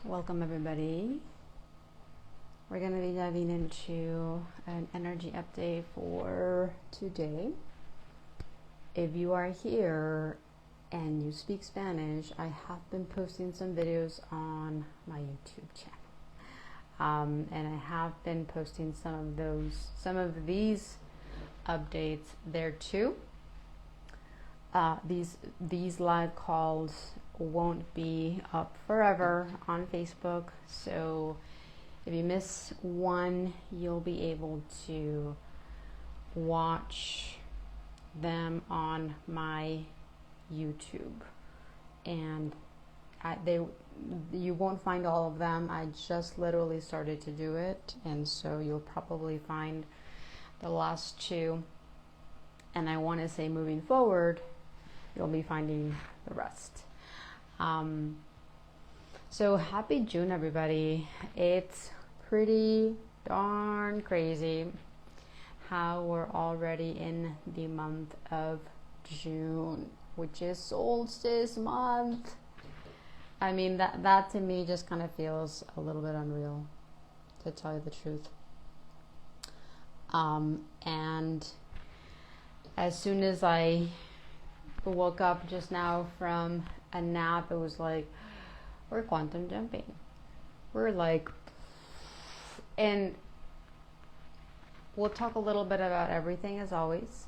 Welcome everybody. We're going to be diving into an energy update for today. If you are here and you speak Spanish, I have been posting some videos on my YouTube channel. And I have been posting some of these updates there too. These live calls won't be up forever on Facebook, so if you miss one, you'll be able to watch them on my YouTube, and you won't find all of them. I just literally started to do it, and so you'll probably find the last two, and I want to say moving forward you'll be finding the rest. So happy June, everybody. It's pretty darn crazy how we're already in the month of June, which is solstice month. I mean, that to me just kind of feels a little bit unreal, to tell you the truth. And as soon as I woke up just now from a nap, it was like, we're quantum jumping. We're like, and we'll talk a little bit about everything as always,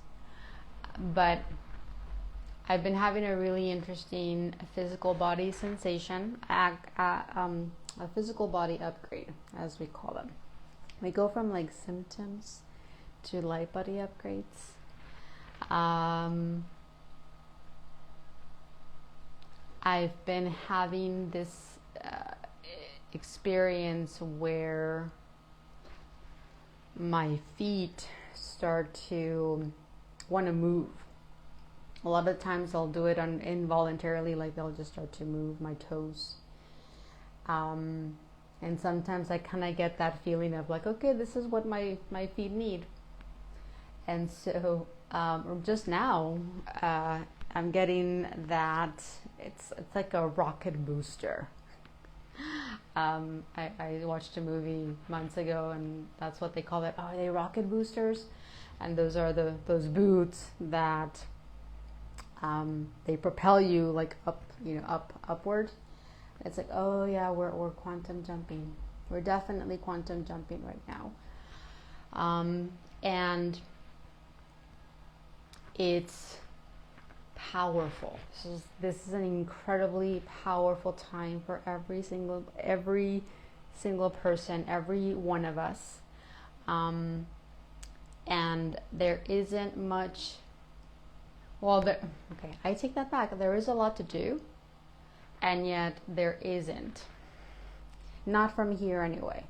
but I've been having a really interesting physical body sensation, a physical body upgrade, as we call them. We go from like symptoms to LightBody upgrades. I've been having this experience where my feet start to want to move. A lot of times I'll do it involuntarily, like they'll just start to move my toes. And sometimes I kind of get that feeling of like, okay, this is what my feet need. And so just now, I'm getting that it's like a rocket booster. I watched a movie months ago, and that's what they call it. Are they rocket boosters? And those are those boots that they propel you like upward. It's like, oh yeah, we're quantum jumping. We're definitely quantum jumping right now. And it's powerful. This is an incredibly powerful time for every single person, every one of us. And there isn't much. Okay, I take that back. There is a lot to do, and yet there isn't. Not from here anyway.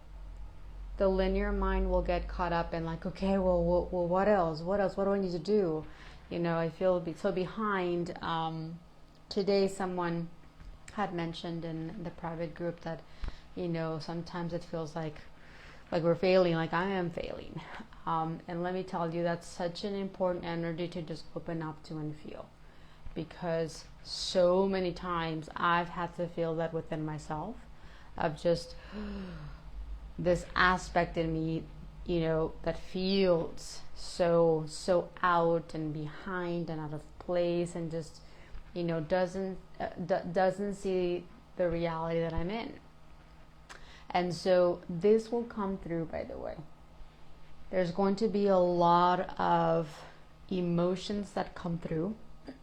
The linear mind will get caught up in like, okay, well, what else? What do I need to do? I feel so behind. Today someone had mentioned in the private group that, sometimes it feels like we're failing, like I am failing. And let me tell you, that's such an important energy to just open up to and feel. Because so many times I've had to feel that within myself, of just this aspect in me, that feels so out and behind and out of place, and just doesn't see the reality that I'm in. And so this will come through, by the way. There's going to be a lot of emotions that come through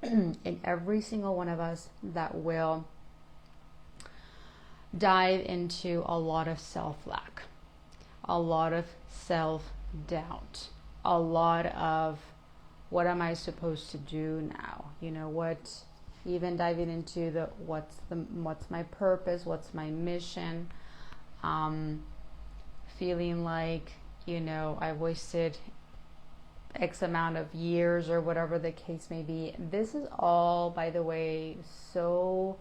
in every single one of us that will dive into a lot of self-lack, a lot of self-doubt, a lot of what am I supposed to do now? Even diving into what's my purpose, what's my mission, feeling like, I wasted X amount of years or whatever the case may be. This is all, by the way, so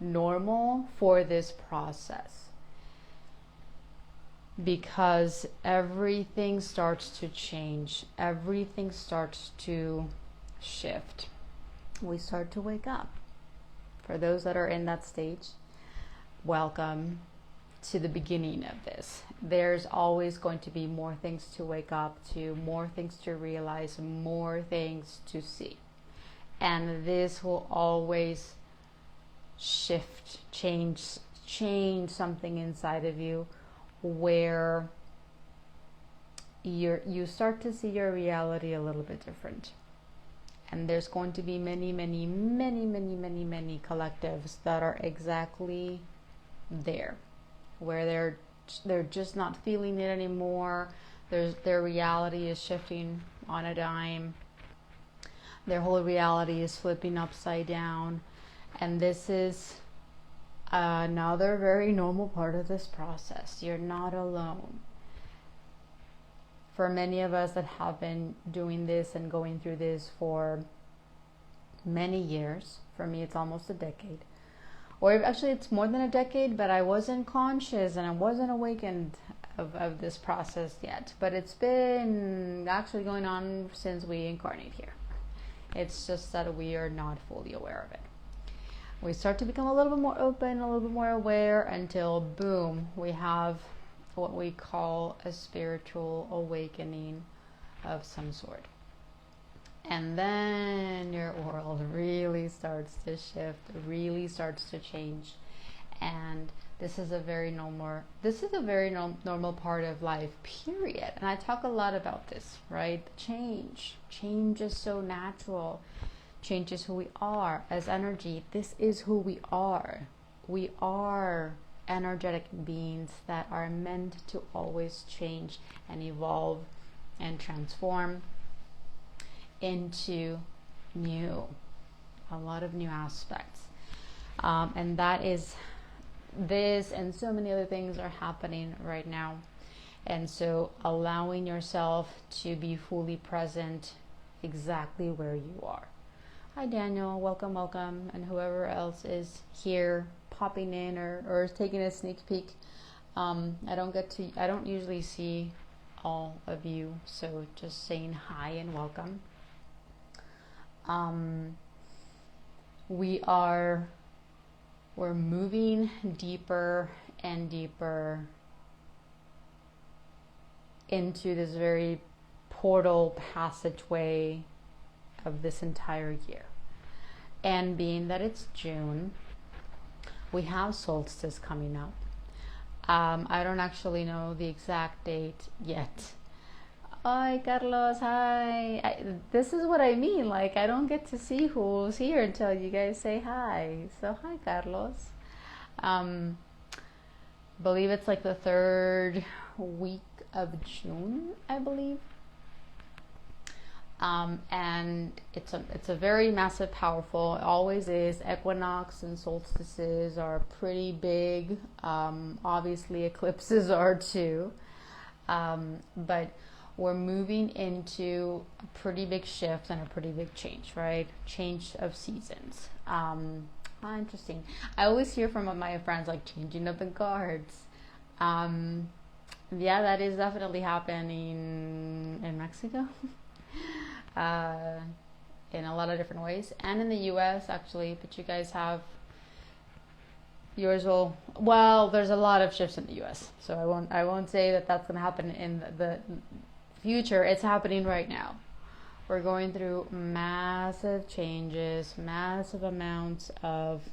normal for this process, because everything starts to change, everything starts to shift. We start to wake up. For those that are in that stage, welcome to the beginning of this. There's always going to be more things to wake up to, more things to realize, more things to see. And this will always shift, change something inside of you, where you start to see your reality a little bit different. And there's going to be many collectives that are exactly there, where they're just not feeling it anymore. Their reality is shifting on a dime. Their whole reality is flipping upside down. And this is another very normal part of this process. You're not alone. For many of us that have been doing this and going through this for many years, for me it's almost a decade, or actually it's more than a decade, but I wasn't conscious and I wasn't awakened of this process yet. But it's been actually going on since we incarnate here. It's just that we are not fully aware of it. We start to become a little bit more open, a little bit more aware, until boom, we have what we call a spiritual awakening of some sort. And then your world really starts to shift, really starts to change. And this is a very normal part of life, period. And I talk a lot about this, right? Change is so natural. Change is who we are as energy. This is who we are. We are energetic beings that are meant to always change and evolve and transform into a lot of new aspects. And that is this, and so many other things are happening right now. And so allowing yourself to be fully present exactly where you are. Hi Daniel, welcome, and whoever else is here popping in or taking a sneak peek. I don't usually see all of you, so just saying hi and welcome. We're moving deeper and deeper into this very portal passageway of this entire year. And being that it's June, we have solstice coming up. I don't actually know the exact date yet. Hi Carlos, hi. This is what I mean, like I don't get to see who's here until you guys say hi. So hi Carlos. Believe it's like the third week of June, I believe. And it's a very massive, powerful, it always is. Equinox and solstices are pretty big. Obviously eclipses are too. But we're moving into a pretty big shift and a pretty big change, right? Change of seasons. Interesting. I always hear from my friends like changing of the guards. Yeah, that is definitely happening in Mexico. In a lot of different ways, and in the US actually, but you guys have yours well, there's a lot of shifts in the US, so I won't say that that's going to happen in the future. It's happening right now. We're going through massive changes, massive amounts of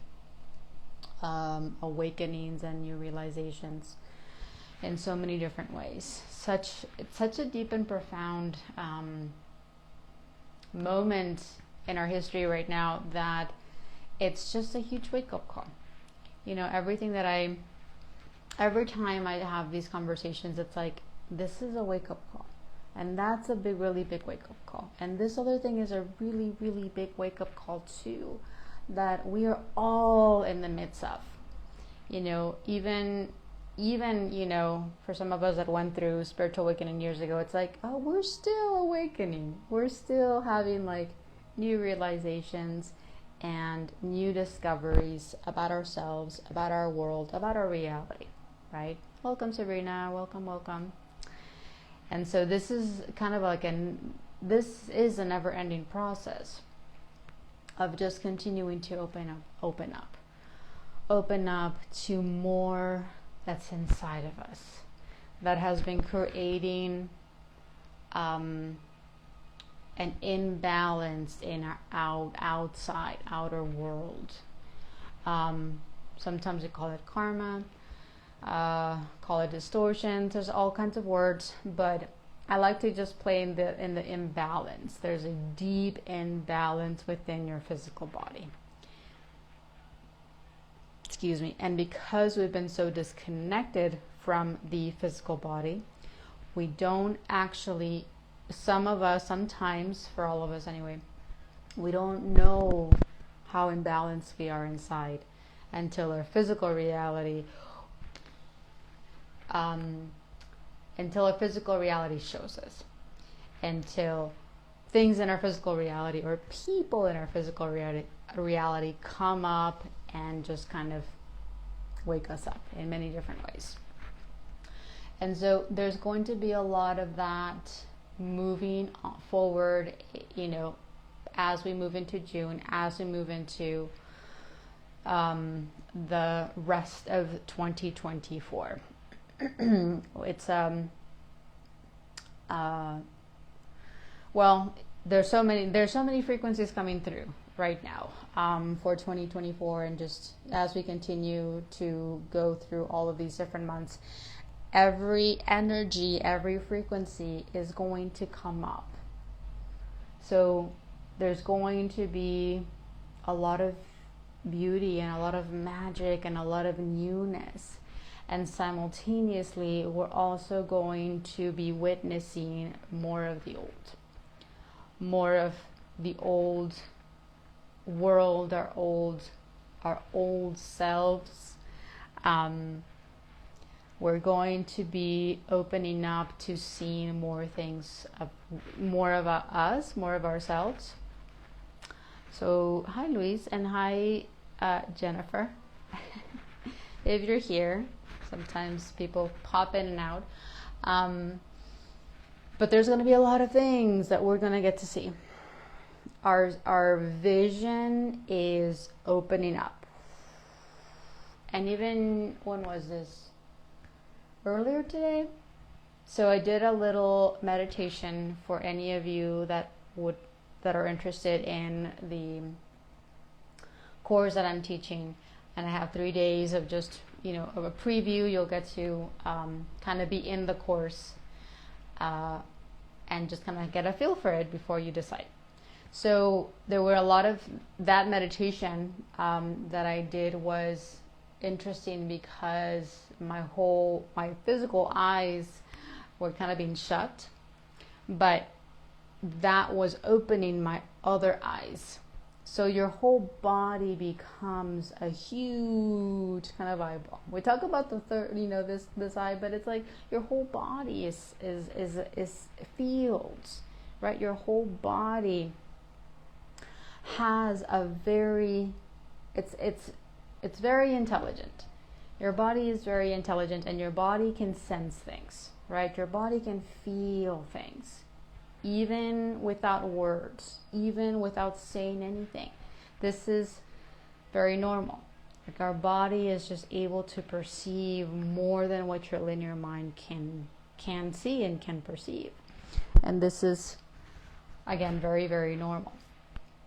awakenings and new realizations in so many different ways. It's such a deep and profound moment in our history right now that it's just a huge wake-up call. You know, every time I have these conversations, it's like, this is a wake-up call, and that's a really big wake-up call, and this other thing is a really, really big wake-up call too, that we are all in the midst of. You know, even you know, for some of us that went through spiritual awakening years ago, it's like, oh, we're still awakening. We're still having like new realizations and new discoveries about ourselves, about our world, about our reality, right? Welcome, Sabrina. Welcome. And so this is kind of like this is a never-ending process of just continuing to open up. open up to more that's inside of us that has been creating an imbalance in our outer world. Sometimes we call it karma, call it distortion. There's all kinds of words, but I like to just play in the imbalance. There's a deep imbalance within your physical body. Excuse me. And because we've been so disconnected from the physical body, we don't actually, some of us, sometimes, for all of us anyway, we don't know how imbalanced we are inside until our physical reality shows us, until things in our physical reality or people in our physical reality come up and just kind of wake us up in many different ways. And so there's going to be a lot of that moving forward, as we move into June, as we move into the rest of 2024. It's well, there's so many frequencies coming through right now for 2024, and just as we continue to go through all of these different months, every energy, every frequency is going to come up. So there's going to be a lot of beauty and a lot of magic and a lot of newness. And simultaneously, we're also going to be witnessing more of the old world, our old selves. We're going to be opening up to seeing more things, more of us, more of ourselves. So, hi Luis, and hi Jennifer. If you're here, sometimes people pop in and out. But there's going to be a lot of things that we're going to get to see. Our vision is opening up. And even, when was this? Earlier today? So I did a little meditation for any of you that are interested in the course that I'm teaching. And I have 3 days of just, of a preview. You'll get to kind of be in the course and just kind of get a feel for it before you decide. So there were a lot of that meditation that I did was interesting because my physical eyes were kind of being shut, but that was opening my other eyes. So your whole body becomes a huge kind of eyeball. We talk about the third, this eye, but it's like your whole body is fields, right? Your whole body has a very, it's very intelligent. Your body is very intelligent, and your body can sense things, right? Your body can feel things, even without words, even without saying anything. This is very normal. Like, our body is just able to perceive more than what your linear mind can see and can perceive. And this is, again, very, very normal.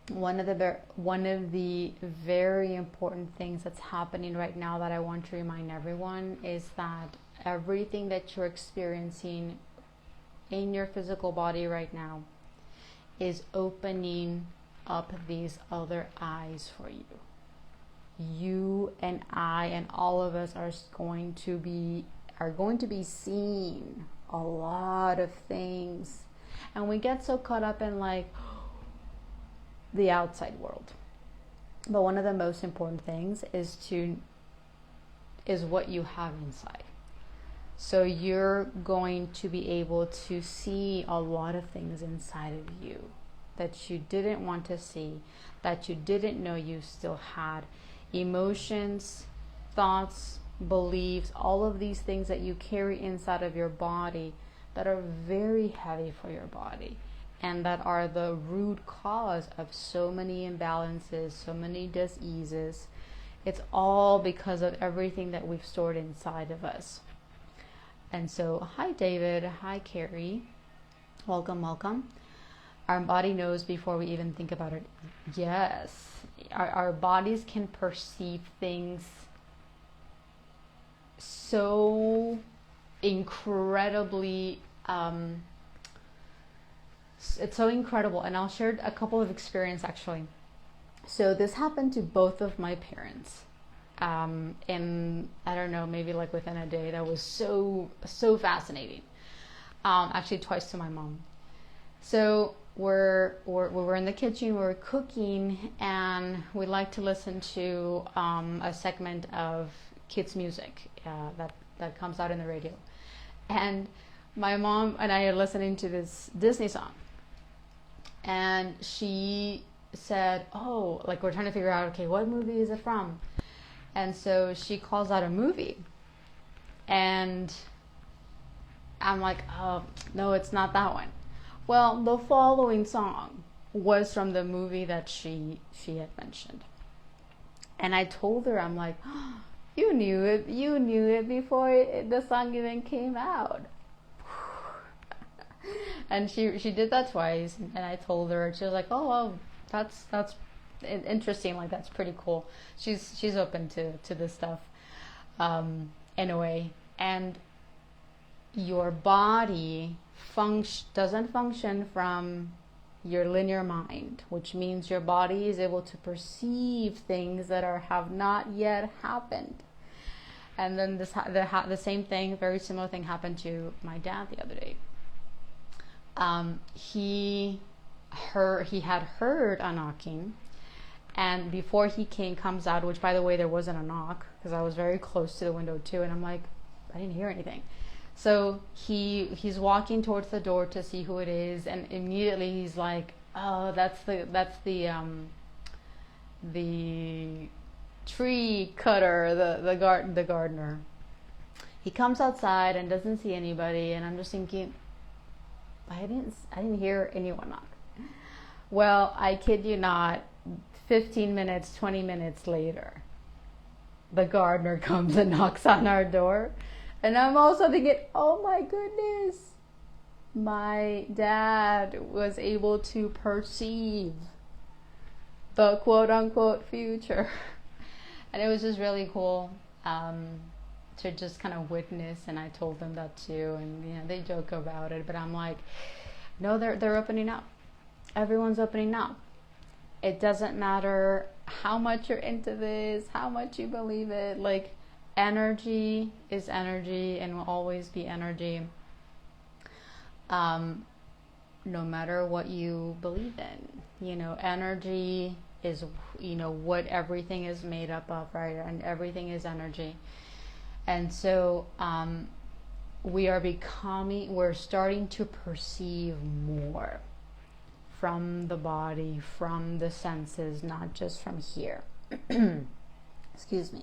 One of the very important things that's happening right now that I want to remind everyone is that everything that you're experiencing in your physical body right now is opening up these other eyes for you. You and I and all of us are going to be seeing a lot of things, and we get so caught up in the outside world. But one of the most important things is what you have inside. So you're going to be able to see a lot of things inside of you that you didn't want to see, that you didn't know you still had. Emotions, thoughts, beliefs, all of these things that you carry inside of your body that are very heavy for your body, and that are the root cause of so many imbalances, so many diseases, It's all because of everything that we've stored inside of us. And so, hi David, hi Carrie, welcome, welcome. Our body knows before we even think about it. Yes, our bodies can perceive things so incredibly, it's so incredible. And I'll share a couple of experiences actually. So this happened to both of my parents. And I don't know, maybe like within a day. That was so fascinating. Actually twice to my mom. So we were in the kitchen, we were cooking, and we like to listen to a segment of kids music that comes out in the radio. And my mom and I are listening to this Disney song, and she said, oh, like we're trying to figure out, okay, what movie is it from? And so she calls out a movie, and I'm like, oh no, it's not that one. Well, the following song was from the movie that she had mentioned. And I told her, I'm like, oh, you knew it before the song even came out. And she did that twice, and I told her, she was like, oh, well, that's interesting, like that's pretty cool. She's open to this stuff in a way. And your body doesn't function from your linear mind, which means your body is able to perceive things that have not yet happened. And then the same thing, very similar thing happened to my dad the other day. He had heard a knocking, and before he comes out, which by the way there wasn't a knock because I was very close to the window too, and I'm like, I didn't hear anything. So he's walking towards the door to see who it is, and immediately he's like, oh, that's the tree cutter, the gardener. He comes outside and doesn't see anybody, and I'm just thinking, I didn't hear anyone knock. Well, I kid you not, 15 minutes, 20 minutes later, the gardener comes and knocks on our door. And I'm also thinking, oh my goodness, my dad was able to perceive the quote unquote future. And it was just really cool to just kind of witness. And I told them that too. And they joke about it. But I'm like, no, they're opening up. Everyone's opening up. It doesn't matter how much you're into this, how much you believe it. Like, energy is energy and will always be energy, no matter what you believe in. Energy is, what everything is made up of, right? And everything is energy. And so we're starting to perceive more from the body, from the senses, not just from here. Excuse me.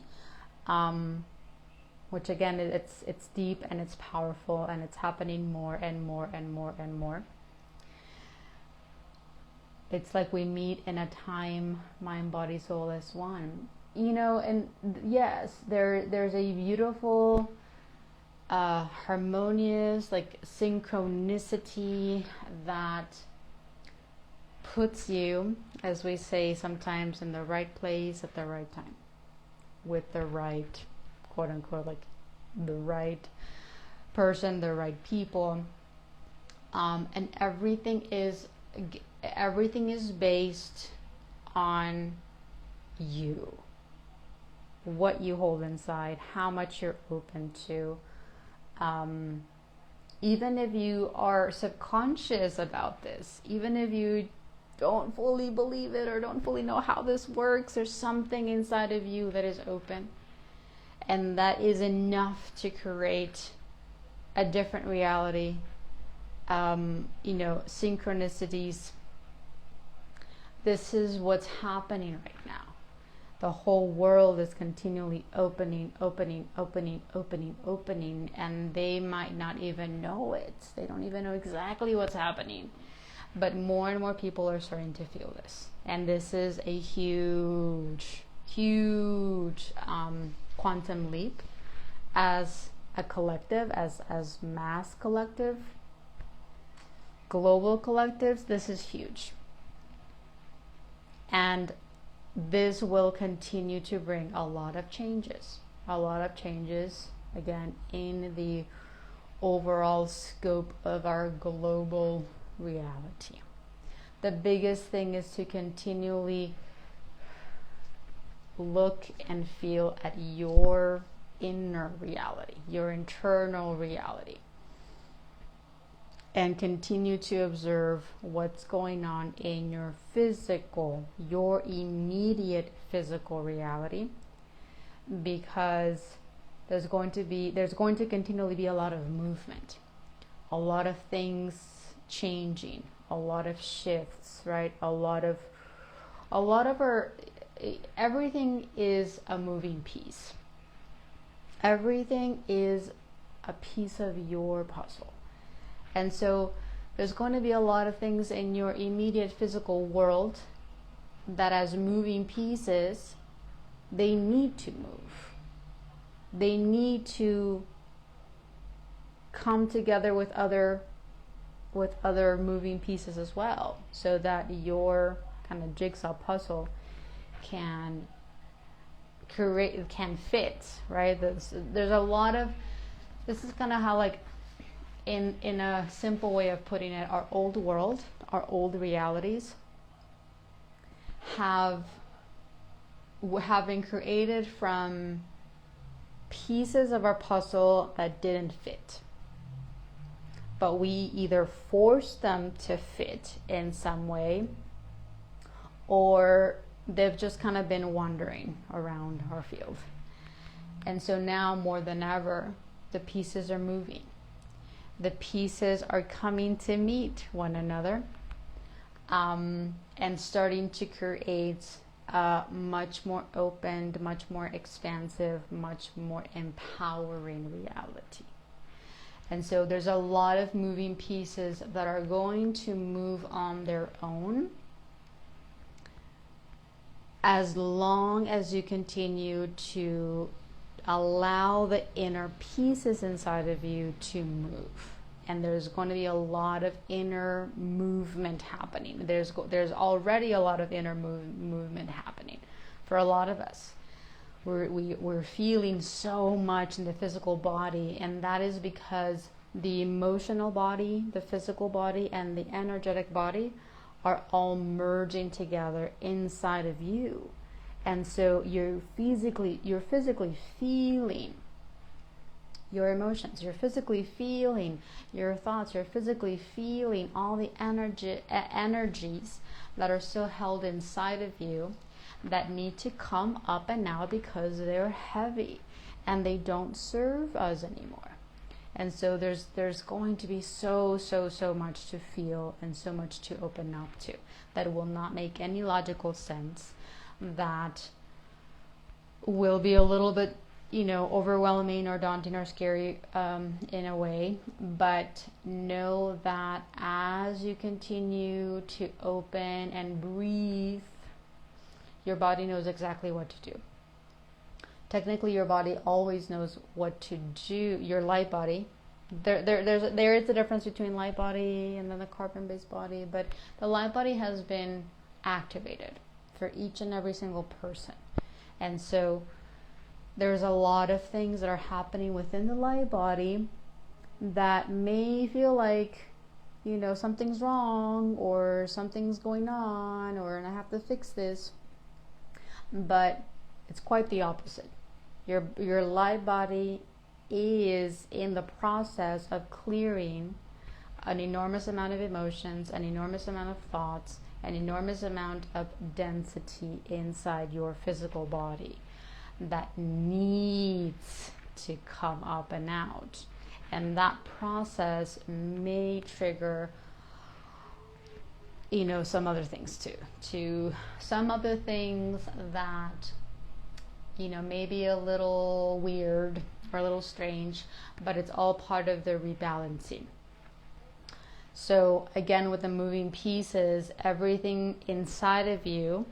Which again, it's deep and it's powerful, and it's happening more and more and more and more. It's like we meet in a time, mind, body, soul as one. And yes, there's a beautiful, harmonious, like synchronicity that puts you, as we say sometimes, in the right place at the right time, with the right, quote unquote, like the right person, the right people, and everything is based on you, what you hold inside, how much you're open to. Even if you are subconscious about this, even if you don't fully believe it or don't fully know how this works, there's something inside of you that is open, and that is enough to create a different reality. Synchronicities. This is what's happening right now. The whole world is continually opening, and they might not even know it. They don't even know exactly what's happening. But more and more people are starting to feel this. And this is a huge huge quantum leap as a collective, as mass collective, global collectives. This is huge. And this will continue to bring a lot of changes, again, in the overall scope of our global reality. The biggest thing is to continually look and feel at your inner reality, your internal reality, and continue to observe what's going on in your immediate physical reality, because there's going to continually be a lot of movement, a lot of things changing, a lot of shifts, right? A lot of everything is a moving piece. Everything is a piece of your puzzle. And so there's going to be a lot of things in your immediate physical world that, as moving pieces, they need to move. They need to come together with other moving pieces as well, so that your kind of jigsaw puzzle can fit, right? There's a lot of, this is kind of how, like, in a simple way of putting it, our old world, our old realities have been created from pieces of our puzzle that didn't fit. But we either forced them to fit in some way, or they've just kind of been wandering around our field. And so now more than ever, the pieces are moving. The pieces are coming to meet one another, and starting to create a much more open, much more expansive, much more empowering reality. And so there's a lot of moving pieces that are going to move on their own, as long as you continue to allow the inner pieces inside of you to move. And there's going to be a lot of inner movement happening. There's already a lot of inner movement happening for a lot of us. We're feeling so much in the physical body, and that is because the emotional body, the physical body, and the energetic body are all merging together inside of you. And so you're physically feeling your emotions, you're physically feeling your thoughts, you're physically feeling all the energies that are still held inside of you, that need to come up and out because they're heavy and they don't serve us anymore. And so there's going to be so much to feel and so much to open up to that will not make any logical sense, that will be a little bit, overwhelming or daunting or scary in a way. But know that as you continue to open and breathe, your body knows exactly what to do. Technically, your body always knows what to do. Your light body, there is a difference between light body and then the carbon-based body, but the light body has been activated for each and every single person. And so there's a lot of things that are happening within the light body that may feel like, something's wrong, or something's going on, or I have to fix this. But it's quite the opposite. Your light body is in the process of clearing an enormous amount of emotions, an enormous amount of thoughts, an enormous amount of density inside your physical body that needs to come up and out. And that process may trigger some other things too. Some other things that may be a little weird or a little strange, but it's all part of the rebalancing. So again, with the moving pieces, everything inside of you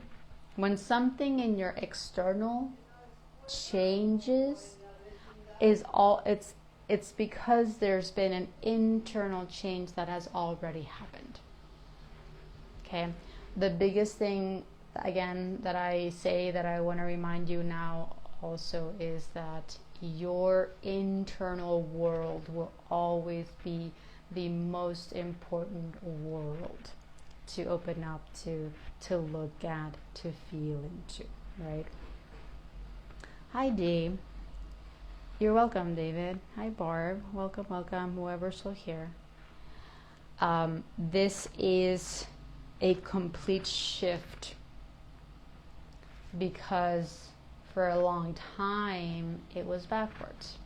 When something in your external changes, it's because there's been an internal change that has already happened. Okay, the biggest thing again that I say that I want to remind you now also is that your internal world will always be the most important world to open up to look at, to feel into, right? Hi Dee. You're welcome, David. Hi Barb. Welcome, welcome, whoever's still here. This is a complete shift because for a long time it was backwards.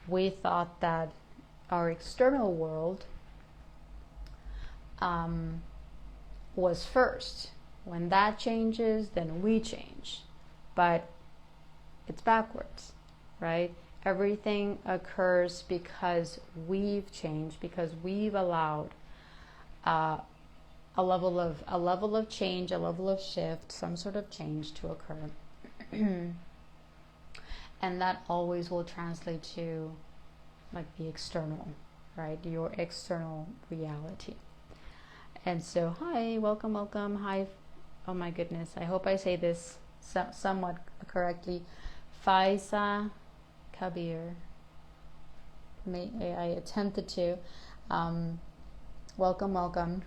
We thought that our external world was first. When that changes, then we change. But it's backwards, right? Everything occurs because we've changed, because we've allowed a level of change, a level of shift, some sort of change to occur. And that always will translate to like the external, right? Your external reality. And so, hi, welcome, welcome, hi. Oh my goodness, I hope I say this somewhat correctly. Faisa Kabir. I attempted to. Welcome, welcome.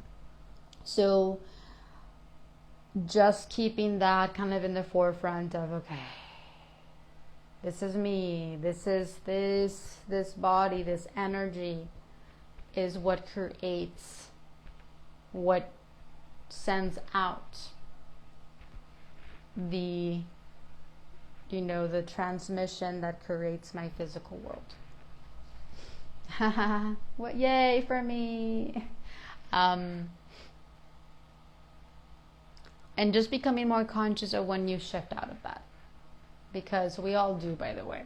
So, just keeping that kind of in the forefront of, okay, this is me, this is this body, this energy is what creates, what sends out the transmission that creates my physical world. What, yay for me. And just becoming more conscious of when you shift out of that. Because we all do, by the way.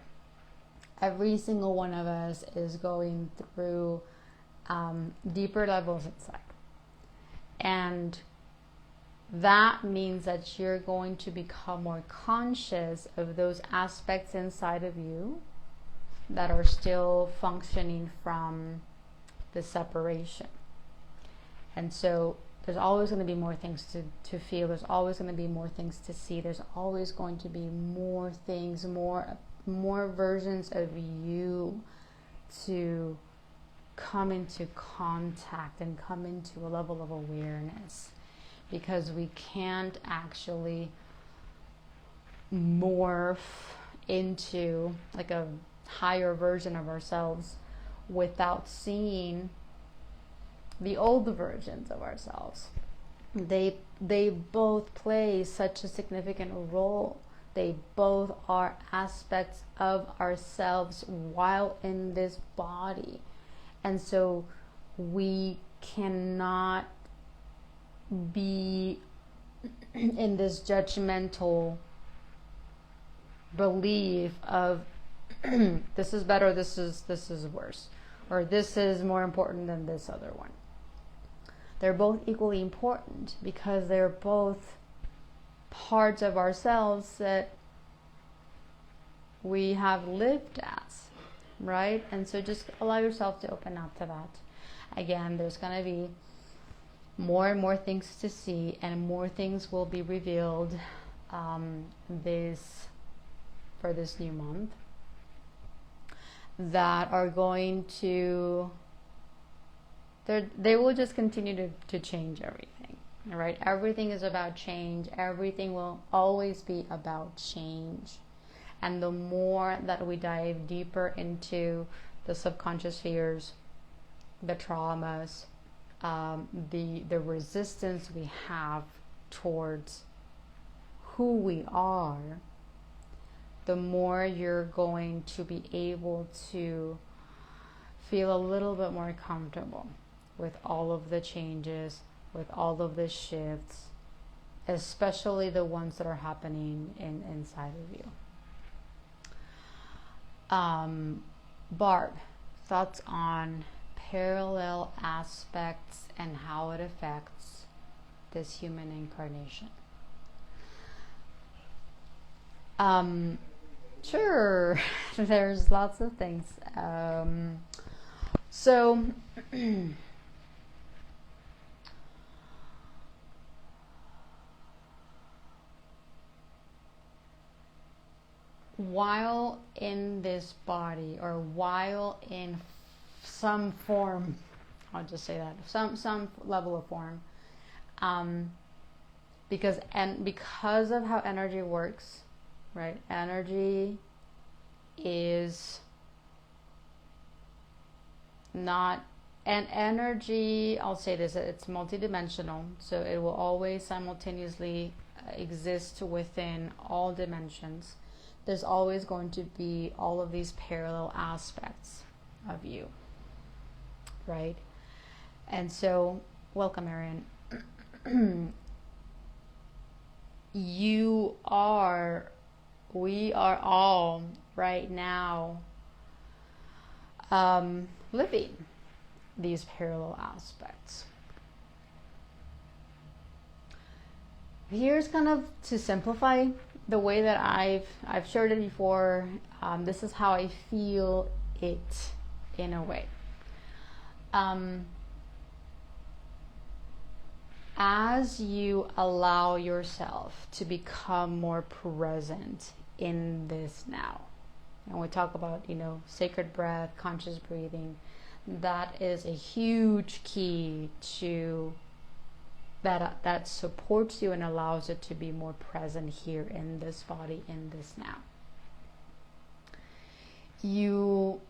Every single one of us is going through deeper levels inside. And that means that you're going to become more conscious of those aspects inside of you that are still functioning from the separation. And so there's always going to be more things to feel. There's always going to be more things to see. There's always going to be more things, more versions of you to come into contact and come into a level of awareness. Because we can't actually morph into like a higher version of ourselves without seeing the old versions of ourselves. They both play such a significant role. They both are aspects of ourselves while in this body. And so we cannot be in this judgmental belief of this is better, this is worse, or this is more important than this other one. They're both equally important because they're both parts of ourselves that we have lived as, right? And so just allow yourself to open up to that. Again, there's going to be more and more things to see, and more things will be revealed for this new month that are going to, they will just continue to change everything, right? Everything is about change. Everything will always be about change. And the more that we dive deeper into the subconscious fears, the traumas, the resistance we have towards who we are, the more you're going to be able to feel a little bit more comfortable with all of the changes, with all of the shifts, especially the ones that are happening inside of you. Barb, thoughts on parallel aspects and how it affects this human incarnation? Sure. There's lots of things. So while in this body, or while in some form, I'll just say that, some level of form, because of how energy works, right? Energy is not, and energy, I'll say this, it's multidimensional, so it will always simultaneously exist within all dimensions. There's always going to be all of these parallel aspects of you, right? And so, welcome, Arian. We are all right now living these parallel aspects. Here's kind of, to simplify the way that I've shared it before, this is how I feel it in a way. As you allow yourself to become more present in this now, and we talk about, sacred breath, conscious breathing, that is a huge key to that supports you and allows it to be more present here in this body, in this now. You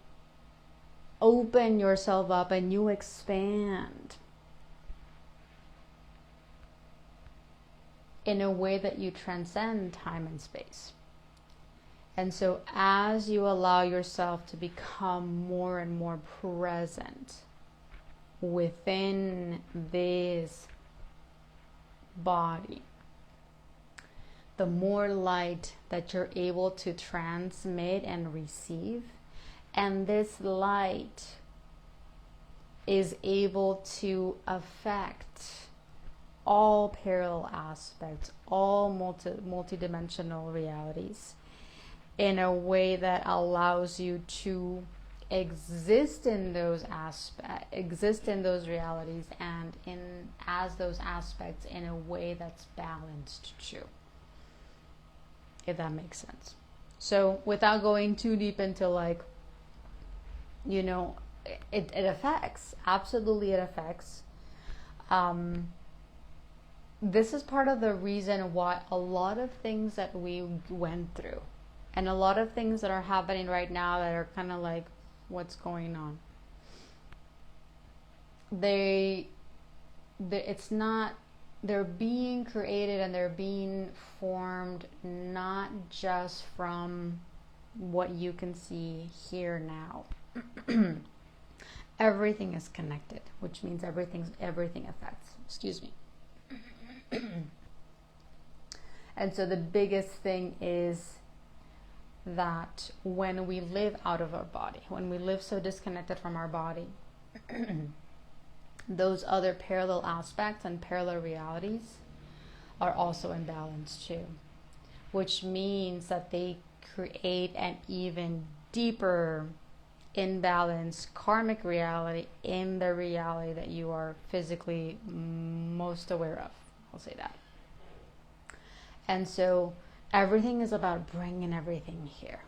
open yourself up and you expand in a way that you transcend time and space. And so as you allow yourself to become more and more present within this body, the more light that you're able to transmit and receive, and this light is able to affect all parallel aspects, all multidimensional realities, in a way that allows you to exist in those realities, and as those aspects, in a way that's balanced too, if that makes sense. So without going too deep into it affects, absolutely it affects. This is part of the reason why a lot of things that we went through, and a lot of things that are happening right now that are kind of like, what's going on? They're being created and they're being formed not just from what you can see here now. Everything is connected, which means everything affects. Excuse me. And so the biggest thing is that when we live out of our body, when we live so disconnected from our body, those other parallel aspects and parallel realities are also imbalanced too, which means that they create an even deeper imbalanced karmic reality in the reality that you are physically most aware of. I'll say that. And so everything is about bringing everything here,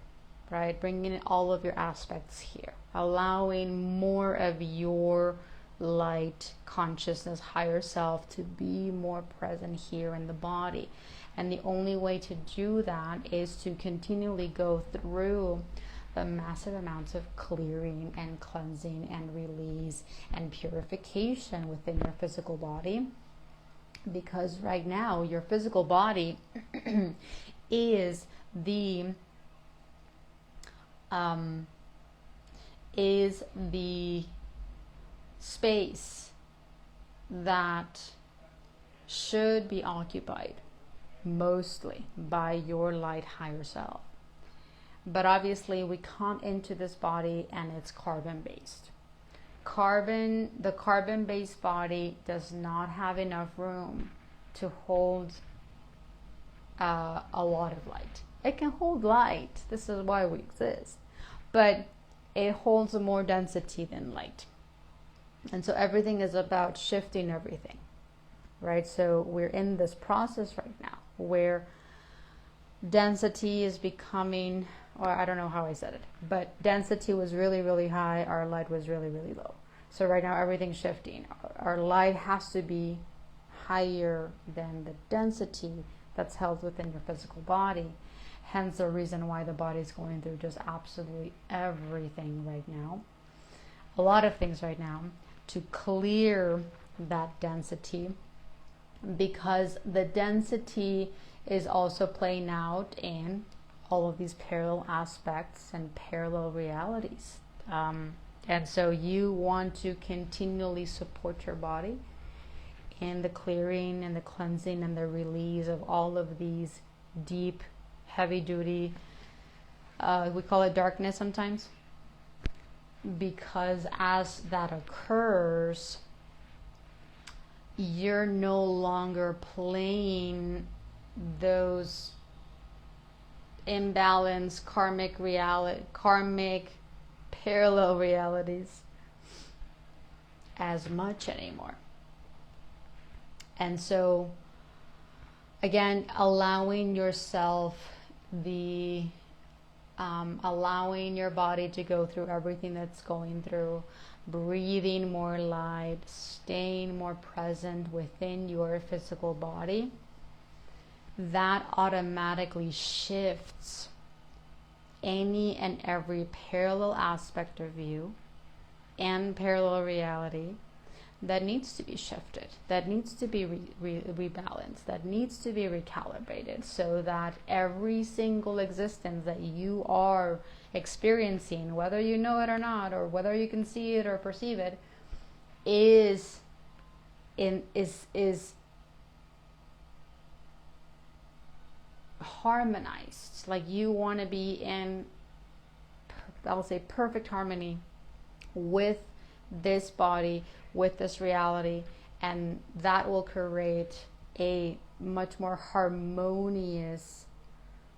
right? Bringing all of your aspects here, allowing more of your light, consciousness, higher self to be more present here in the body. And the only way to do that is to continually go through the massive amounts of clearing and cleansing and release and purification within your physical body. Because right now your physical body is the space that should be occupied mostly by your light higher self. But obviously we come into this body and it's carbon-based. The carbon-based body does not have enough room to hold a lot of light. It can hold light. This is why we exist. But it holds more density than light. And so everything is about shifting everything, right? So we're in this process right now where density is becoming, or I don't know how I said it, but density was really, really high. Our light was really, really low. So right now everything's shifting. Our light has to be higher than the density that's held within your physical body. Hence the reason why the body is going through just absolutely everything right now. A lot of things right now to clear that density, because the density is also playing out in all of these parallel aspects and parallel realities. And so you want to continually support your body in the clearing and the cleansing and the release of all of these deep, heavy duty, we call it darkness sometimes, because as that occurs, you're no longer playing those imbalanced karmic parallel realities as much anymore. And so again, allowing yourself allowing your body to go through everything that's going through, breathing more light, staying more present within your physical body, that automatically shifts any and every parallel aspect of you and parallel reality that needs to be shifted, that needs to be rebalanced, that needs to be recalibrated, so that every single existence that you are experiencing, whether you know it or not, or whether you can see it or perceive it, is harmonized. Like you want to be in, I'll say, perfect harmony with this body, with this reality, and that will create a much more harmonious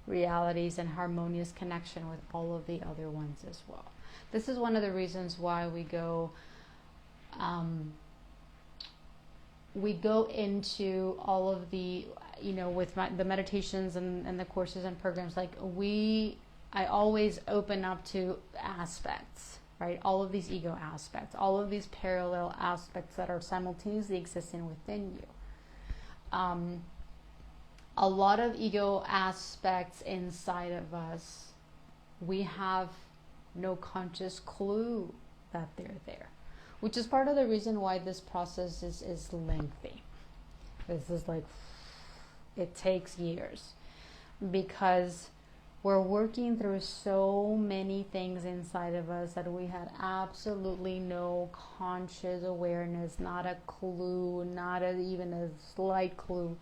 realities and harmonious connection with all of the other ones as well. This is one of the reasons why we go into all of the, with the meditations and the courses and programs, I always open up to aspects, right? All of these ego aspects, all of these parallel aspects that are simultaneously existing within you. A lot of ego aspects inside of us, we have no conscious clue that they're there, which is part of the reason why this process is lengthy. This is it takes years, because we're working through so many things inside of us that we had absolutely no conscious awareness, not a clue, not even a slight clue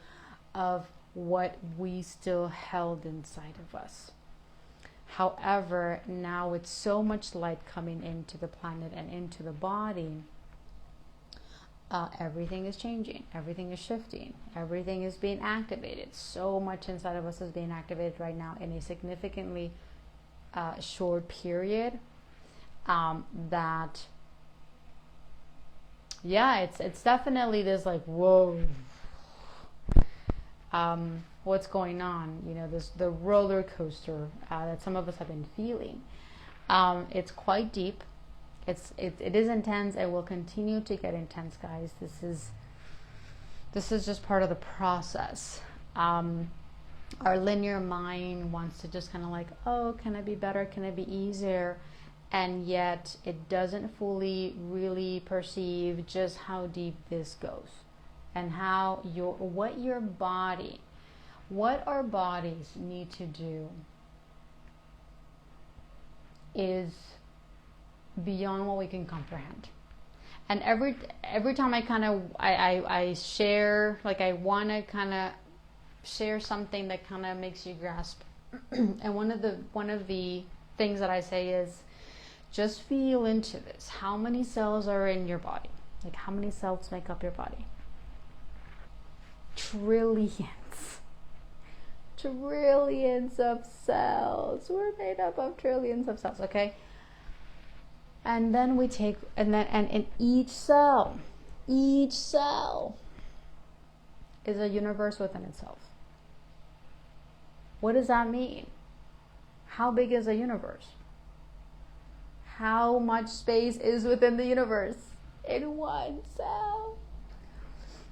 of what we still held inside of us. However, now with so much light coming into the planet and into the body, everything is changing, everything is shifting, everything is being activated. So much inside of us is being activated right now in a significantly short period, that it's definitely this whoa, what's going on, the roller coaster that some of us have been feeling. It's quite deep. It is intense. It will continue to get intense, guys. This is just part of the process. Our linear mind wants to just kind of oh, can it be better? Can it be easier? And yet it doesn't fully really perceive just how deep this goes, and how what our bodies need to do is beyond what we can comprehend. And every time I share, I want to kind of share something that kind of makes you grasp. And one of the things that I say is, just feel into this. How many cells are in your body? How many cells make up your body? Trillions. trillions of cells. We're made up of trillions of cells, okay? And then we take, and in each cell is a universe within itself. What does that mean? How big is a universe? How much space is within the universe in one cell?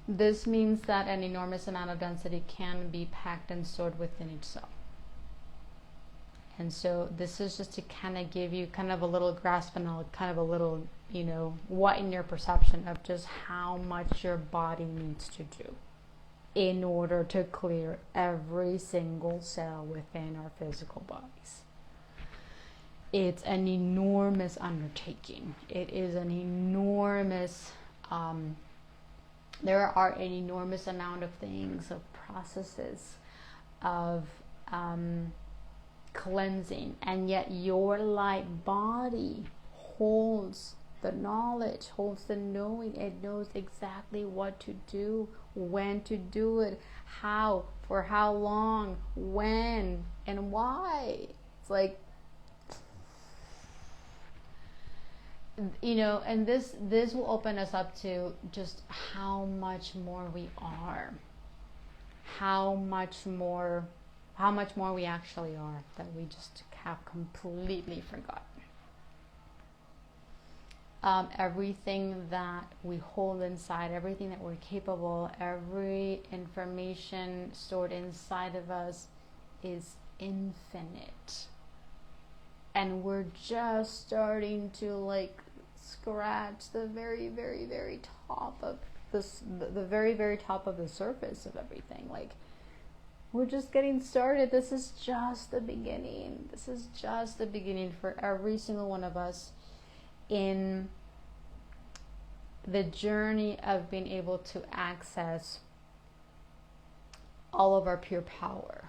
This means that an enormous amount of density can be packed and stored within each cell. And so this is just to kind of give you kind of a little grasp and kind of a little, what in your perception of just how much your body needs to do in order to clear every single cell within our physical bodies. It's an enormous undertaking. It is an enormous, there are an enormous amount of things, of processes, of cleansing, and yet your light body holds the knowledge, holds the knowing. It knows exactly what to do, when to do it, how, for how long, when, and why. It's like, and this will open us up to just how much more we are, how much more we actually are, that we just have completely forgotten. Everything that we hold inside, everything that we're capable, every information stored inside of us is infinite. And we're just starting to scratch the very, very, very top of this, the very, very top of the surface of everything. We're just getting started. This is just the beginning. This is just the beginning for every single one of us in the journey of being able to access all of our pure power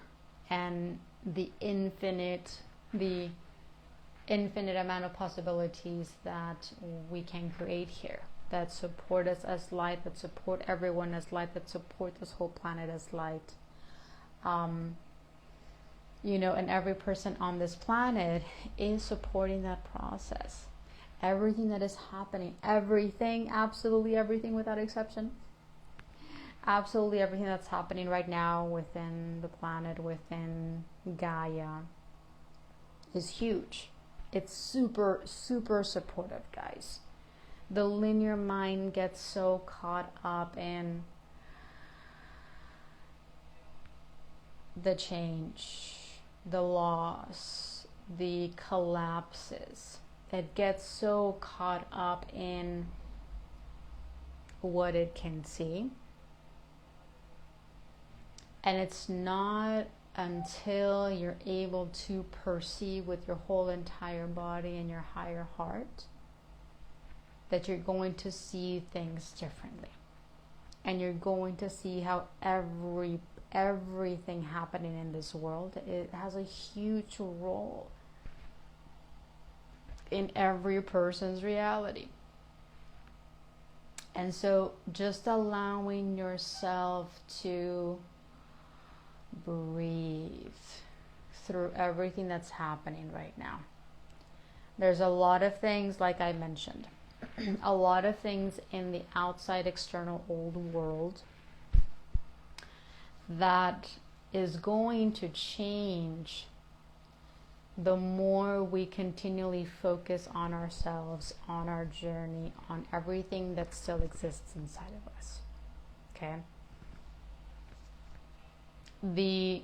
and the infinite amount of possibilities that we can create here, that support us as light, that support everyone as light, that support this whole planet as light. And every person on this planet is supporting that process. Everything that is happening, everything, absolutely everything without exception, absolutely everything that's happening right now within the planet, within Gaia, is huge. It's super, super supportive, guys. The linear mind gets so caught up in the change, the loss, the collapses. It gets so caught up in what it can see. And it's not until you're able to perceive with your whole entire body and your higher heart that you're going to see things differently. And you're going to see how everything happening in this world, it has a huge role in every person's reality. And so just allowing yourself to breathe through everything that's happening right now. There's a lot of things, like I mentioned, a lot of things in the outside external old world that is going to change the more we continually focus on ourselves, on our journey, on everything that still exists inside of us. Okay? The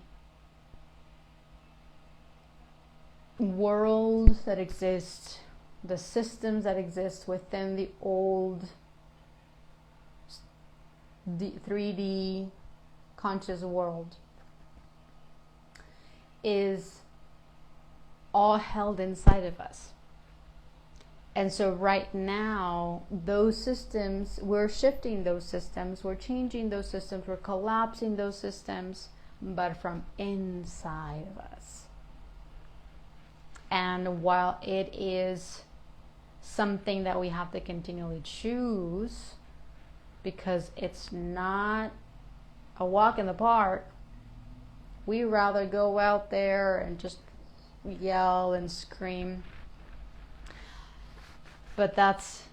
world that exists, the systems that exist within the old 3D conscious world is all held inside of us. And so right now, those systems, we're shifting those systems, we're changing those systems, we're collapsing those systems, but from inside of us. And while it is something that we have to continually choose, because it's not a walk in the park, We rather go out there and just yell and scream. But that's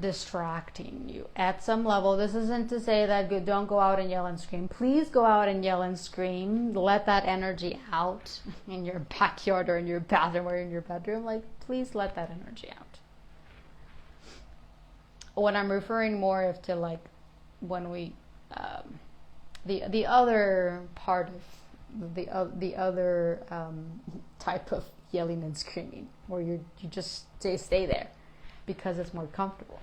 distracting you at some level. This isn't to say that don't go out and yell and scream. Please go out and yell and scream. Let that energy out in your backyard or in your bathroom or in your bedroom. Like, please let that energy out. What I'm referring more of to, like, when we the other part of the other type of yelling and screaming, where you just stay there because it's more comfortable.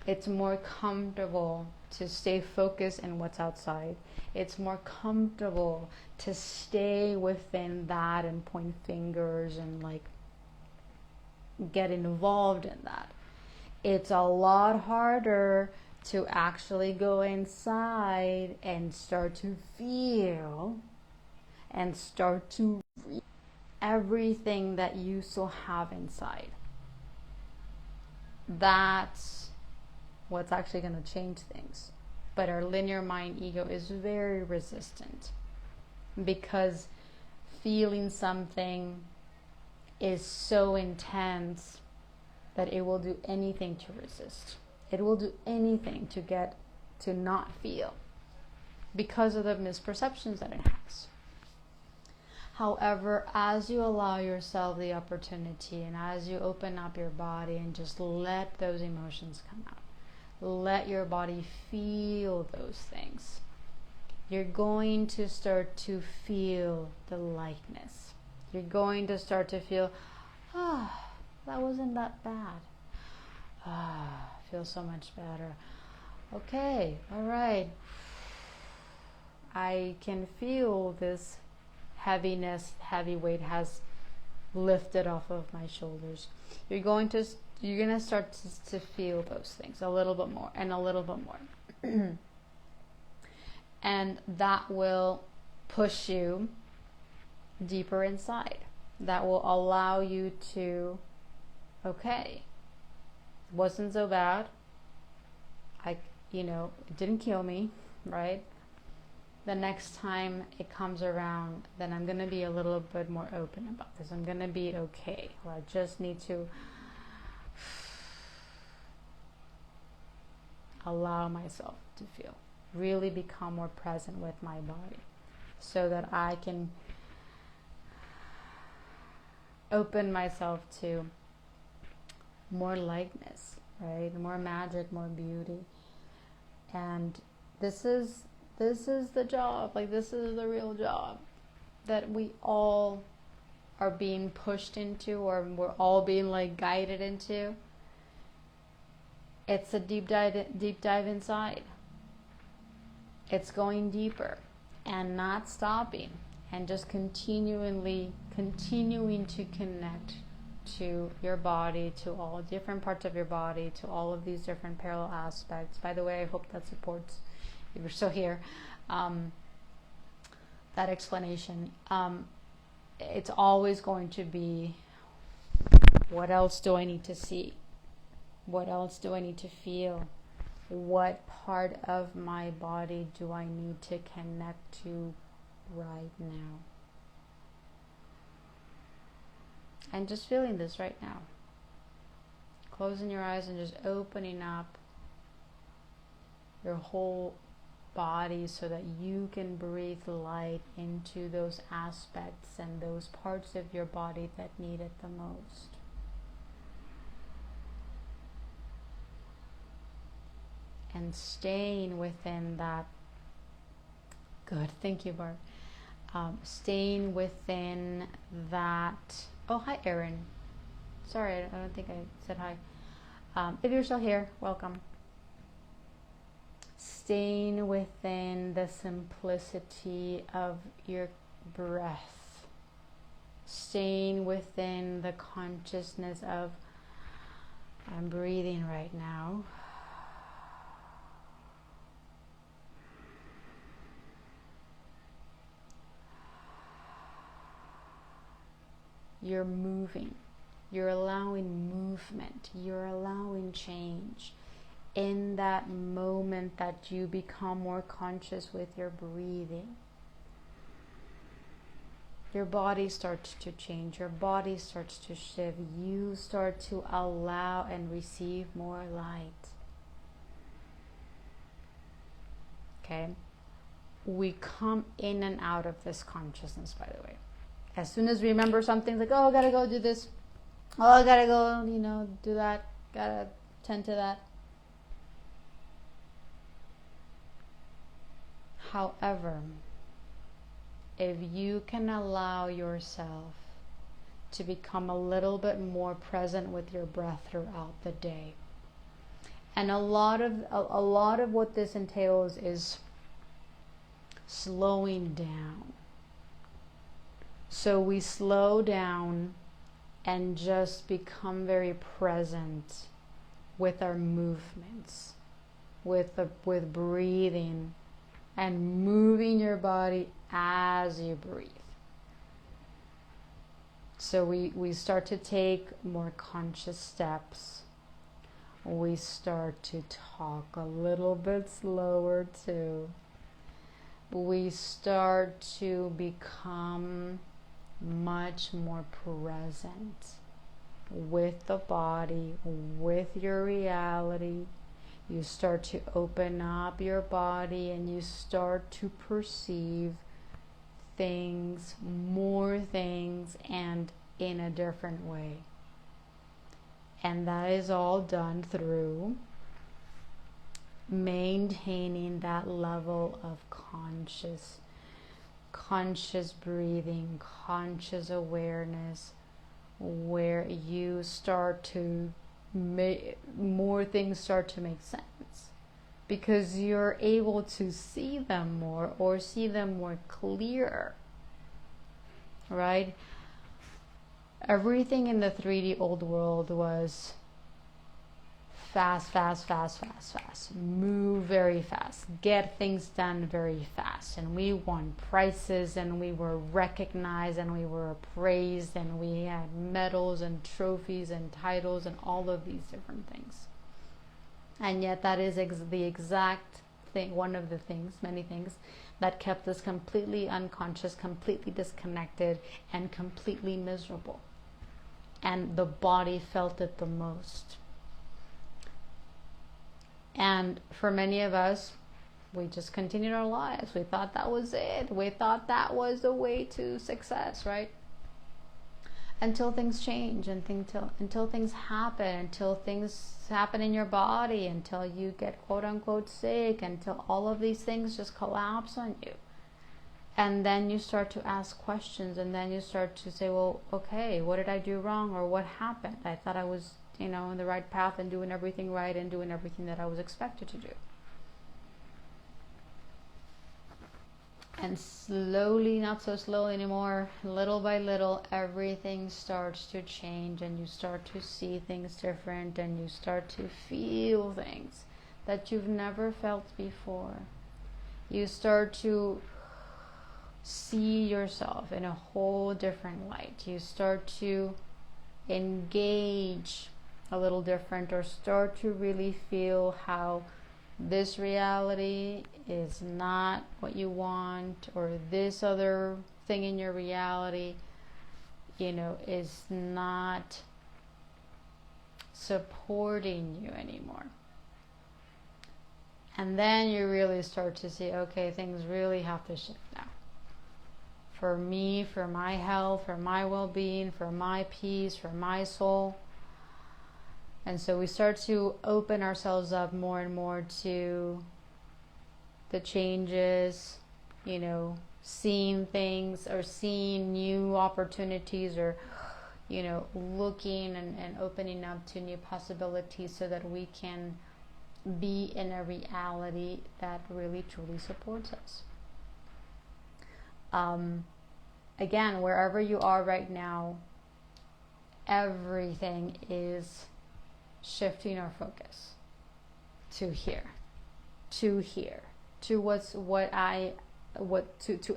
It's more comfortable to stay focused in what's outside. It's more comfortable to stay within that and point fingers and like get involved in that. It's a lot harder to actually go inside and start to feel and start to read everything that you still have inside. That's what's actually going to change things. But our linear mind ego is very resistant, because feeling something is so intense that it will do anything to resist. It will do anything to get to not feel, because of the misperceptions that it has. However, as you allow yourself the opportunity, and as you open up your body and just let those emotions come out, let your body feel those things, you're going to start to feel the lightness. You're going to start to feel, that wasn't that bad. I feel so much better. Okay, all right. I can feel this heaviness, heavy weight has lifted off of my shoulders. You're going to start to feel those things a little bit more and a little bit more. And that will push you deeper inside. That will allow you to, okay, it wasn't so bad. It didn't kill me, right? The next time it comes around, then I'm going to be a little bit more open about this. I'm going to be okay. Or I just need to allow myself to feel. Really become more present with my body, so that I can open myself to more lightness, right? More magic, more beauty. And this is the job. Like, this is the real job that we all are being pushed into, or we're all being like guided into. It's a deep dive inside. It's going deeper and not stopping, and just continuing to connect to your body, to all different parts of your body, to all of these different parallel aspects. By the way, I hope that supports, if you're still here, that explanation. It's always going to be, what else do I need to see? What else do I need to feel? What part of my body do I need to connect to right now? And just feeling this right now. Closing your eyes and just opening up your whole body so that you can breathe light into those aspects and those parts of your body that need it the most. And staying within that. Good, thank you, Barb. Staying within that. Oh, hi, Erin. Sorry, I don't think I said hi. If you're still here, welcome. Staying within the simplicity of your breath. Staying within the consciousness of, I'm breathing right now. You're moving. You're allowing movement. You're allowing change. In that moment that you become more conscious with your breathing, your body starts to change, your body starts to shift, you start to allow and receive more light. Okay? We come in and out of this consciousness, by the way. As soon as we remember something, like, oh, I gotta go do this, oh, I gotta go, do that, gotta tend to that. However, if you can allow yourself to become a little bit more present with your breath throughout the day, and a lot of what this entails is slowing down. So we slow down and just become very present with our movements, with breathing and moving your body as you breathe. So we start to take more conscious steps. We start to talk a little bit slower too. We start to become much more present with the body, with your reality. You start to open up your body and you start to perceive things, more things, and in a different way. And that is all done through maintaining that level of conscious breathing, conscious awareness, where you start to more things start to make sense, because you're able to see them more, or see them more clear, right? Everything in the 3D old world was fast, move very fast, get things done very fast, and we won prizes, and we were recognized, and we were praised, and we had medals and trophies and titles and all of these different things. And yet that is the exact thing, one of the things, many things, that kept us completely unconscious, completely disconnected, and completely miserable. And the body felt it the most. And for many of us, we just continued our lives. We thought that was it. We thought that was the way to success, right? Until things change, and until things happen in your body, until you get quote unquote sick, until all of these things just collapse on you. And then you start to ask questions, and then you start to say, well, okay, what did I do wrong, or what happened? I thought I was in the right path and doing everything right and doing everything that I was expected to do. And slowly, not so slowly anymore, little by little, everything starts to change, and you start to see things different, and you start to feel things that you've never felt before. You start to see yourself in a whole different light. You start to engage a little different, or start to really feel how this reality is not what you want, or this other thing in your reality, is not supporting you anymore. And then you really start to see, okay, things really have to shift now. For me, for my health, for my well-being, for my peace, for my soul. And so we start to open ourselves up more and more to the changes, seeing things, or seeing new opportunities, or, looking and opening up to new possibilities, so that we can be in a reality that really truly supports us. Again, wherever you are right now, everything is shifting our focus to here, to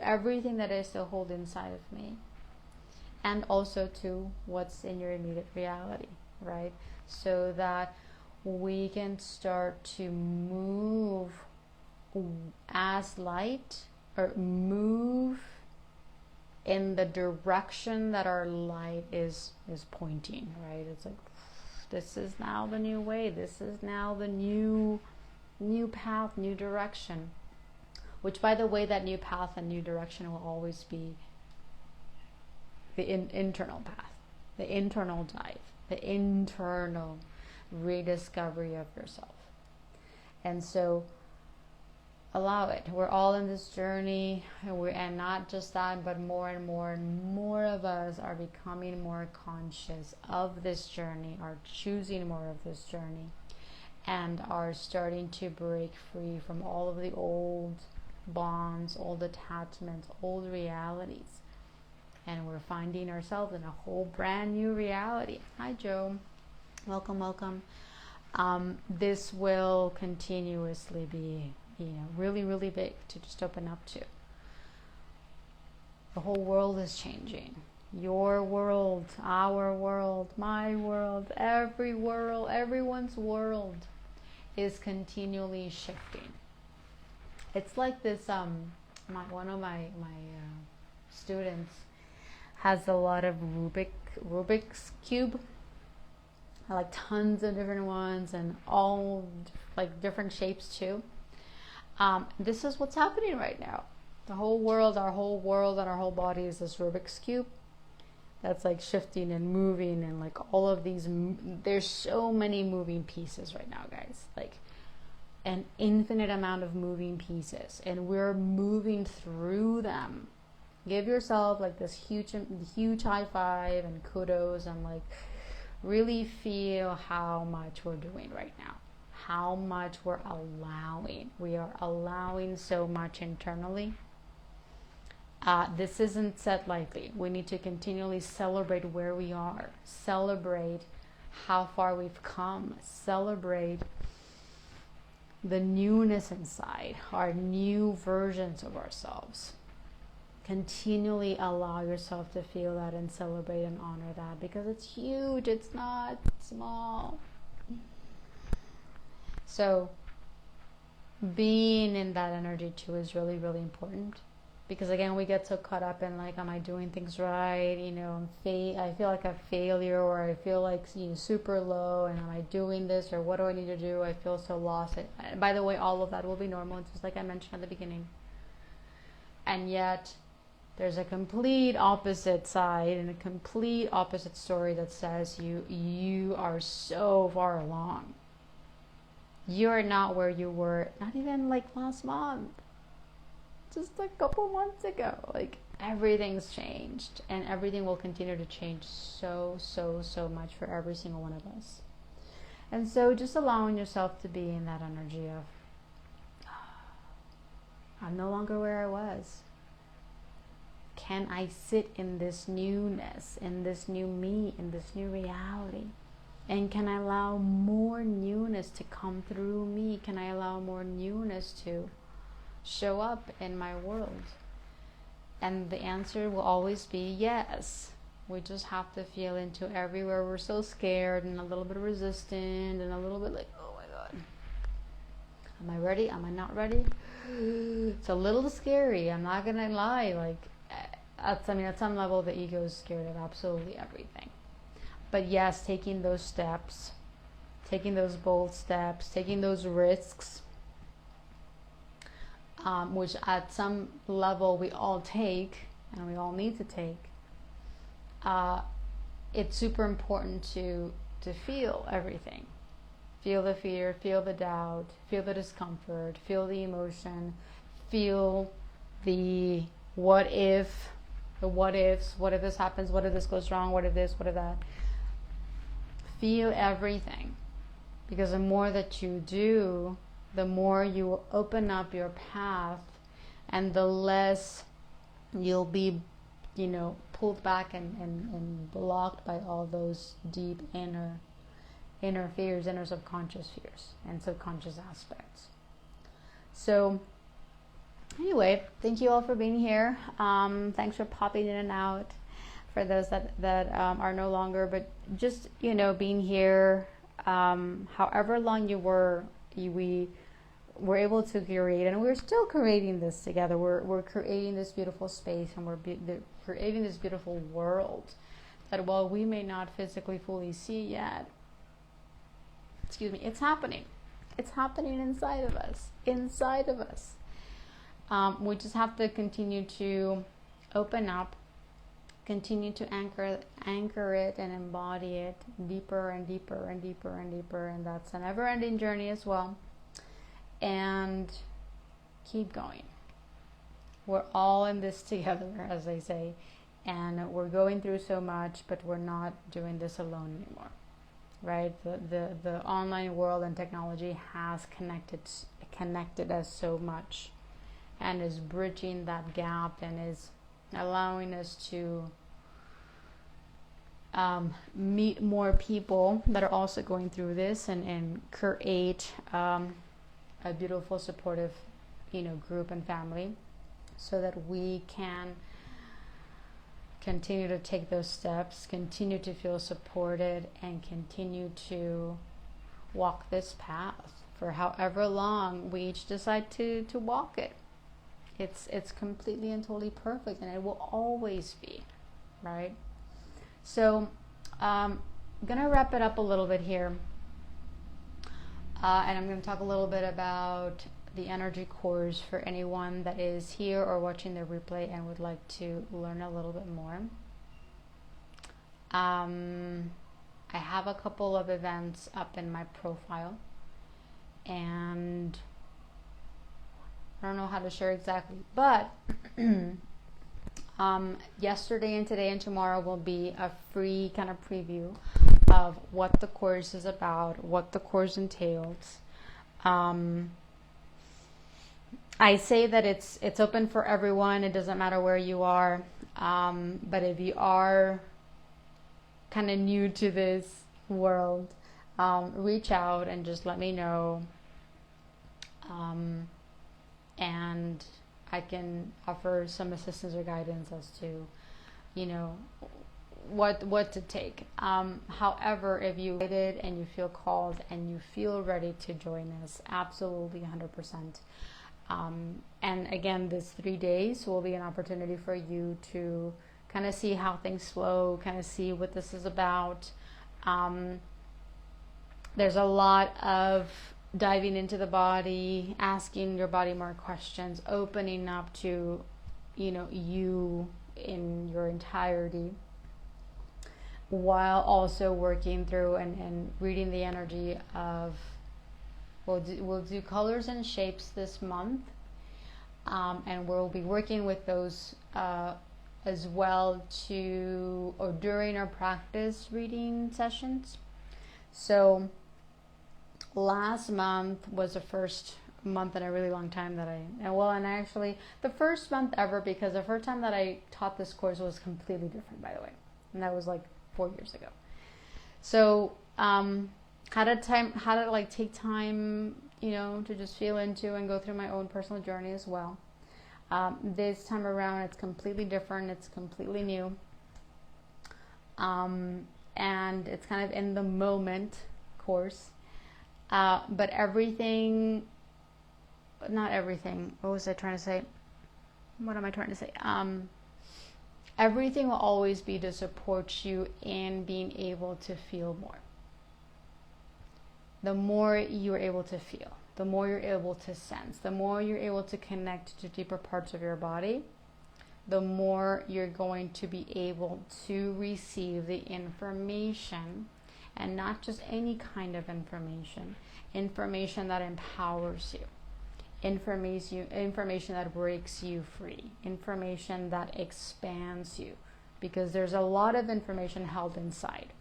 everything that is to hold inside of me, and also to what's in your immediate reality, right? So that we can start to move as light, or move in the direction that our light is pointing, right? It's like, this is now the new way. This is now the new path, new direction. Which, by the way, that new path and new direction will always be the internal path, the internal dive, the internal rediscovery of yourself. And so allow it. We're all in this journey, and not just that, but more and more of us are becoming more conscious of this journey, are choosing more of this journey, and are starting to break free from all of the old bonds, old attachments, old realities. And we're finding ourselves in a whole brand new reality. Hi, Joe. Welcome. This will continuously be, really, really big to just open up to. The whole world is changing. Your world, our world, my world, everyone's world is continually shifting. It's like this, one of my students has a lot of Rubik's Cube. I like tons of different ones, and all like different shapes too. This is what's happening right now. The whole world, and our whole body is this Rubik's Cube that's like shifting and moving, and like all of these, there's so many moving pieces right now, guys. Like an infinite amount of moving pieces, and we're moving through them. Give yourself like this huge high five and kudos, and like really feel how much we're doing right now, how much we're allowing. We are allowing so much internally. This isn't set lightly. We need to continually celebrate where we are, celebrate how far we've come, celebrate the newness inside, our new versions of ourselves. Continually allow yourself to feel that and celebrate and honor that, because it's huge, it's not small. So being in that energy too is really, really important, because again, we get so caught up in like, am I doing things right? I feel like a failure, or I feel like super low, and am I doing this, or what do I need to do? I feel so lost. And by the way, all of that will be normal, just like I mentioned at the beginning. And yet there's a complete opposite side and a complete opposite story that says you are so far along. You're not where you were, not even like last month, just a couple months ago. Like, everything's changed, and everything will continue to change so much for every single one of us. And so just allowing yourself to be in that energy of, I'm no longer where I was. Can I sit in this newness, in this new me, in this new reality? And can I allow more newness to come through me? Can I allow more newness to show up in my world? And the answer will always be yes. We just have to feel into everywhere we're so scared and a little bit resistant and a little bit like, oh my God, am I ready? Am I not ready? It's a little scary. I'm not gonna lie. Like, at some level, the ego is scared of absolutely everything. But yes, taking those steps, taking those bold steps, taking those risks, which at some level we all take and we all need to take, it's super important to feel everything. Feel the fear, feel the doubt, feel the discomfort, feel the emotion, feel the what ifs, what if this happens, what if this goes wrong, what if this, what if that. Feel everything, because the more that you do, the more you will open up your path, and the less you'll be, pulled back and blocked by all those deep inner fears, inner subconscious fears and subconscious aspects. So anyway, thank you all for being here. Thanks for popping in and out. For those that are no longer, but just being here, however long we were able to create, and we're still creating this together. We're creating this beautiful space, and we're creating this beautiful world that while we may not physically fully see yet, it's happening. It's happening inside of us. We just have to continue to open up, continue to anchor it and embody it deeper and deeper and deeper and deeper. And that's a never-ending journey as well. And keep going. We're all in this together, as I say, and we're going through so much, but we're not doing this alone anymore, right? The online world and technology has connected us so much, and is bridging that gap and is allowing us to meet more people that are also going through this, and create a beautiful, supportive, group and family, so that we can continue to take those steps, continue to feel supported, and continue to walk this path for however long we each decide to walk it. It's completely and totally perfect, and it will always be, right? So I'm gonna wrap it up a little bit here, and I'm gonna talk a little bit about the energy course for anyone that is here or watching the replay and would like to learn a little bit more. I have a couple of events up in my profile, and I don't know how to share exactly, but yesterday and today and tomorrow will be a free kind of preview of what the course is about, what the course entails. I say that it's open for everyone. It doesn't matter where you are. But if you are kind of new to this world, reach out and just let me know. And I can offer some assistance or guidance as to, what to take. However, if you did and you feel called and you feel ready to join us, absolutely 100%. And again, this 3 days will be an opportunity for you to kind of see how things flow, kind of see what this is about. There's a lot of diving into the body, asking your body more questions, opening up to, you in your entirety, while also working through and reading the energy of, we'll do colors and shapes this month, and we'll be working with those as well during our practice reading sessions. So last month was the first month in a really long time that actually the first month ever, because the first time that I taught this course was completely different, by the way, and that was like 4 years ago. So had to take time, to just feel into and go through my own personal journey as well. This time around, it's completely different. It's completely new. And it's kind of in the moment course. But not everything. What was I trying to say? What am I trying to say? Everything will always be to support you in being able to feel more. The more you're able to feel, the more you're able to sense, the more you're able to connect to deeper parts of your body, the more you're going to be able to receive the information, and not just any kind of information that empowers you, information that breaks you free, information that expands you, because there's a lot of information held inside.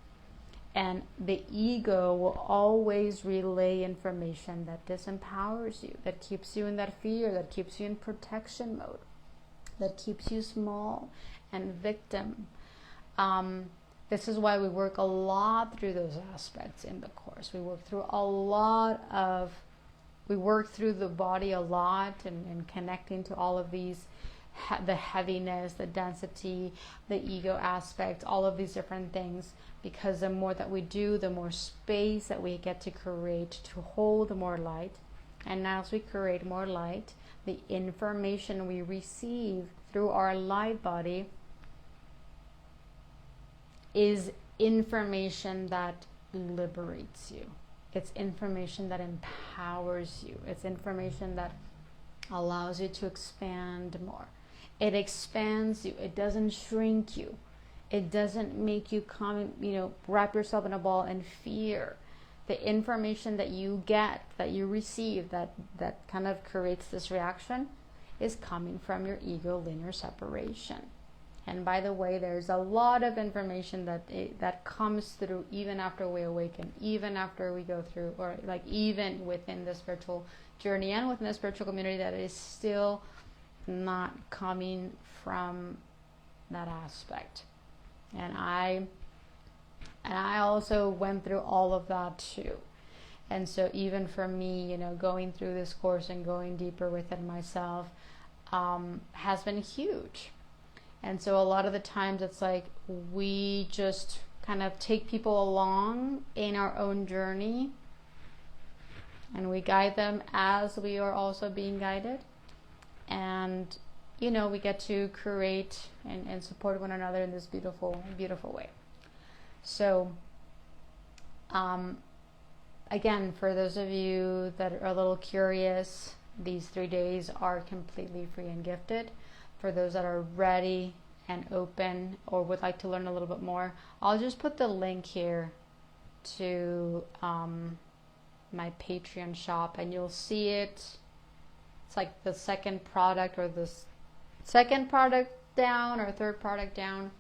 And the ego will always relay information that disempowers you, that keeps you in that fear, that keeps you in protection mode, that keeps you small and victim. This is why we work a lot through those aspects in the course. We work through the body a lot, and connecting to all of these, the heaviness, the density, the ego aspect, all of these different things, because the more that we do, the more space that we get to create to hold more light. And as we create more light, the information we receive through our light body is information that liberates you. It's information that empowers you. It's information that allows you to expand more. It expands you. It doesn't shrink you. It doesn't make you come, wrap yourself in a ball and fear. The information that you get, that you receive, that kind of creates this reaction is coming from your ego linear separation. And by the way, there's a lot of information that comes through even after we awaken, even after we go through, or like even within the spiritual journey and within the spiritual community, that is still not coming from that aspect. And I also went through all of that too. And so even for me, going through this course and going deeper within myself has been huge. And so a lot of the times it's like we just kind of take people along in our own journey, and we guide them as we are also being guided. And, we get to create and support one another in this beautiful, beautiful way. So, again, for those of you that are a little curious, these 3 days are completely free and gifted. For those that are ready and open or would like to learn a little bit more, I'll just put the link here to my Patreon shop, and you'll see it. It's like the second product, or the second product down, or third product down.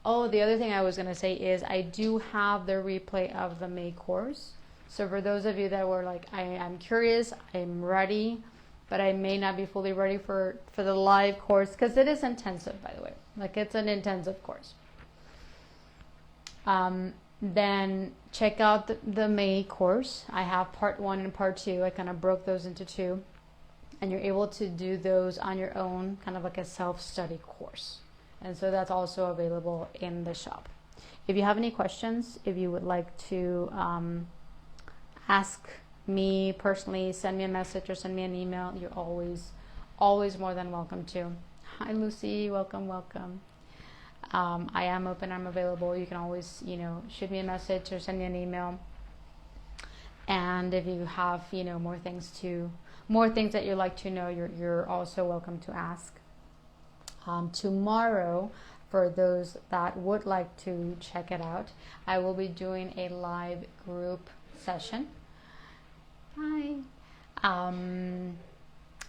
Oh, the other thing I was going to say is I do have the replay of the May course. So for those of you that were like, I'm curious, I'm ready, but I may not be fully ready for the live course, because it is intensive, by the way. Like, it's an intensive course. Then check out the May course. I have part 1 and part 2. I kind of broke those into 2. And you're able to do those on your own, kind of like a self-study course. And so that's also available in the shop. If you have any questions, if you would like to ask me personally, send me a message or send me an email, you're always more than welcome to. Hi Lucy, welcome. I am open, I'm available. You can always, shoot me a message or send me an email. And if you have, more things that you'd like to know, you're also welcome to ask. Tomorrow, for those that would like to check it out, I will be doing a live group session. Hi.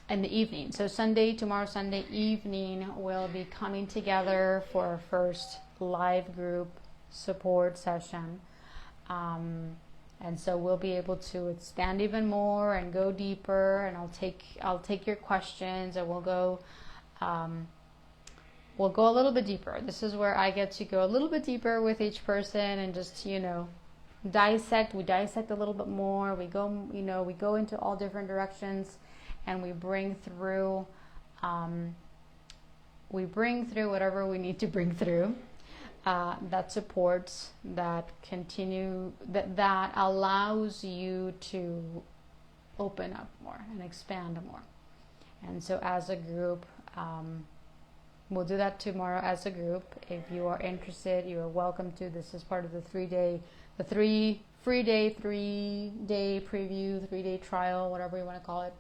In the evening. So tomorrow Sunday evening, we'll be coming together for our first live group support session. And so we'll be able to expand even more and go deeper, and I'll take your questions, and we'll go a little bit deeper. This is where I get to go a little bit deeper with each person and just, dissect. We dissect a little bit more. We go into all different directions, and we bring through whatever we need to bring through. That supports, that allows you to open up more and expand more. And so as a group, we'll do that tomorrow as a group. If you are interested, you are welcome to. This is part of the 3-day preview, 3-day trial, whatever you want to call it.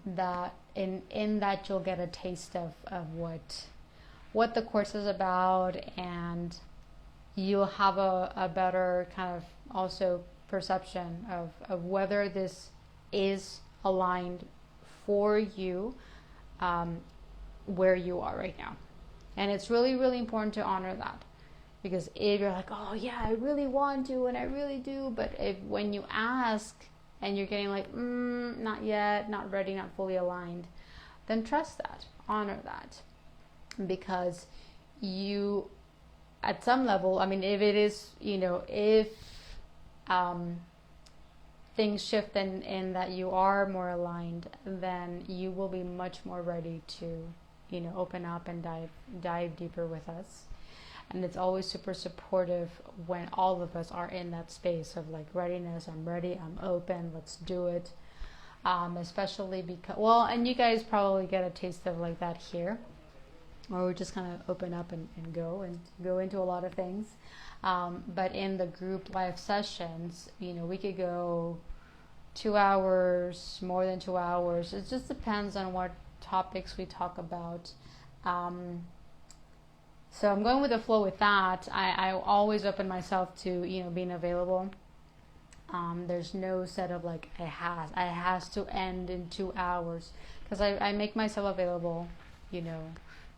That in that you'll get a taste of what the course is about, and you'll have a better kind of also perception of whether this is aligned for you where you are right now. And it's really, really important to honor that, because if you're like, oh yeah, I really want to and I really do, but when you ask and you're getting like, not yet, not ready, not fully aligned, then trust that, honor that. Because you, at some level, I mean, if it is, if things shift in that you are more aligned, then you will be much more ready to, open up and dive deeper with us. And it's always super supportive when all of us are in that space of like readiness. I'm ready, I'm open, let's do it. Especially because, and you guys probably get a taste of like that here. or we just kind of open up and go into a lot of things. But in the group live sessions, we could go 2 hours, more than 2 hours. It just depends on what topics we talk about. So I'm going with the flow with that. I always open myself to being available. There's no set of like it has to end in 2 hours, because I make myself available,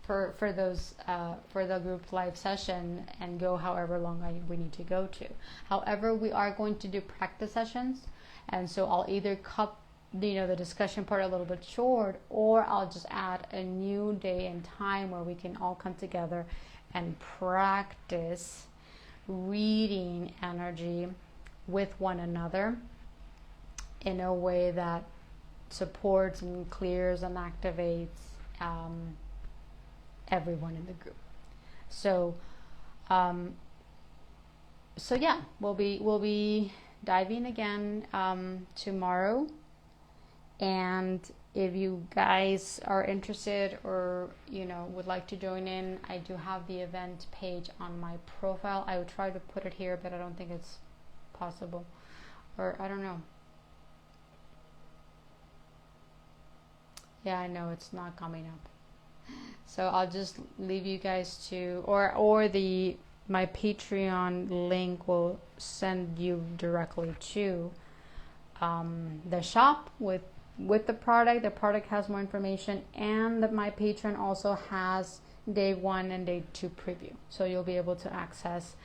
for those for the group live session, and go however long we need to go to. However, we are going to do practice sessions, and so I'll either cut the discussion part a little bit short, or I'll just add a new day and time where we can all come together and practice reading energy with one another in a way that supports and clears and activates everyone in the group. So yeah, we'll be diving again tomorrow. And if you guys are interested or would like to join in, I do have the event page on my profile. I would try to put it here, but I don't think it's possible, or I don't know. Yeah, I know it's not coming up. So I'll just leave you guys to, or my Patreon link will send you directly to the shop with the product. The product has more information, and my Patreon also has day 1 and day 2 preview, so you'll be able to access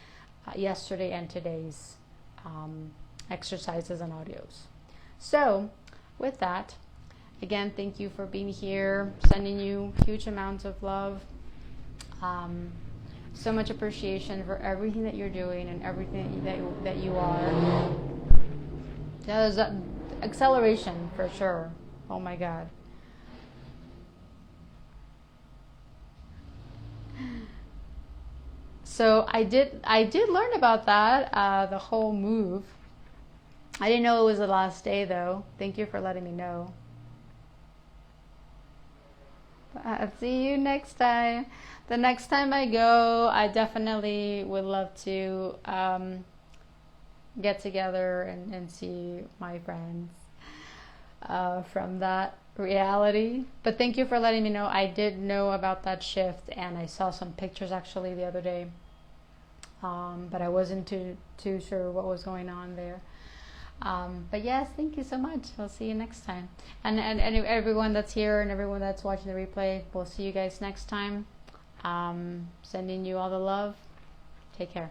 yesterday and today's exercises and audios. So with that, again, thank you for being here, sending you huge amounts of love, so much appreciation for everything that you're doing and everything that you are. Yeah, there's that acceleration for sure. Oh my God. So I did learn about that, the whole move. I didn't know it was the last day though. Thank you for letting me know. I'll see you next time. The next time I go, I definitely would love to get together and see my friends from that reality. But thank you for letting me know. I did know about that shift, and I saw some pictures actually the other day, but I wasn't too sure what was going on there. But yes, thank you so much. We'll see you next time, and everyone that's here and everyone that's watching the replay, we'll see you guys next time. Sending you all the love. Take care.